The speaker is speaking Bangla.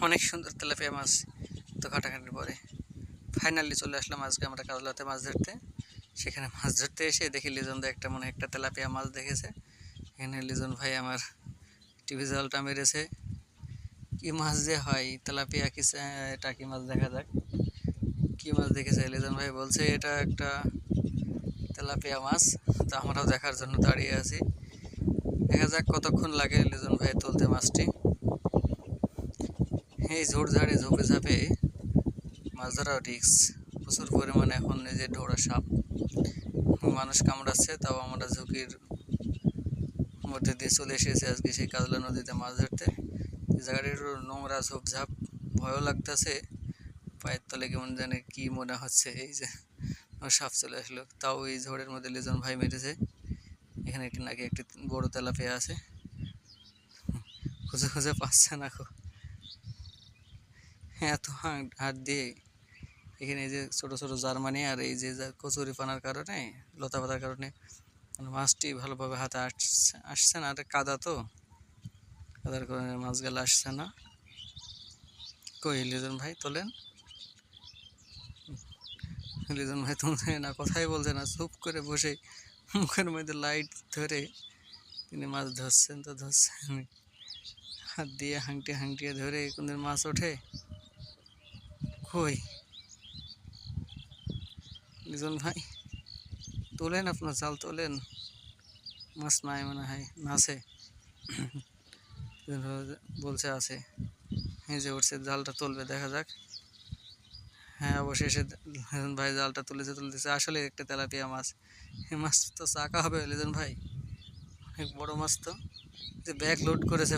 অনেক সুন্দর তেলাপিয়া মাছ। তো ঘাটাঘাটির পরে ফাইনালি চলে আসলাম আজকে আমরা কাজলাতে মাছ ধরতে। সেখানে মাছ ধরতে এসে দেখি লিজন দা একটা মনে একটা তেলাপিয়া মাছ দেখেছে। এখানে লিজন ভাই আমার টিভি জালটা মেরেছে। কি মাছ যে হয় তেলাপিয়া কি এটা কি মাছ দেখা যাক কি মাছ দেখেছে। লিজন ভাই বলছে এটা একটা তেলাপিয়া মাছ। তো আমরাও দেখার জন্য দাঁড়িয়ে আছি। দেখা যাক কতক্ষণ লাগে লিজন ভাই তুলতে মাছটি। এই ঝোড়ঝাড়ে ঝোপে ঝাপে মাছ ধরাও রিস্ক প্রচুর পরিমাণে। এখন এই যে ঢোড়া সাপ মানুষ কামড়াচ্ছে, তাও আমরা ঝুঁকির মধ্যে দিয়ে চলে এসেছি আজকে সেই কাজলা নদীতে মাছ ধরতে। জায়গাটির নোংরা ঝোপঝাপ, ভয়ও লাগতেছে। পায়ের তলে কেমন জানে কি মনে হচ্ছে। এই যে সাপ চলে আসলো, তাও এই ঝড়ের মধ্যে লিজন ভাই মেরেছে। এখানে একটি নাকি একটি বড় তেলাপিয়া আছে, খুঁজে খুঁজে পাচ্ছে না। এত হাত দিয়ে এখানে এই যে ছোট ছোট জার্মানি আর এই যে কচুরি পানার কারণে, লতা পাতার কারণে মাছটি ভালোভাবে হাতে আসছে না। আর কাদা তো, কাদার কারণে মাছগুলো আসছে না। কই লিজন ভাই তোলেন, লিজন ভাই তুলছে না, কথাই বলছে না, চুপ করে বসে মুখের মধ্যে লাইট ধরে তিনি মাছ ধরছেন। তো ধরছেন হাত দিয়ে হাংটিয়ে হাংটিয়ে ধরে কোনদিন মাছ ওঠে। কই লিজন ভাই তোলেন, আপনার জাল তোলেন, মাছ নাই মনে হয়, আছে বলছে আছে। এই যে উঠছে, জালটা তুলবে, দেখা যাক। হ্যাঁ অবশেষে লিজন ভাই জালটা তুলতেছে আসলে একটা তেলাপিয়া মাছ। এই মাছ তো চাকা হবে লিজন ভাই, অনেক বড় মাছ। তো যে ব্যাগ লোড করেছে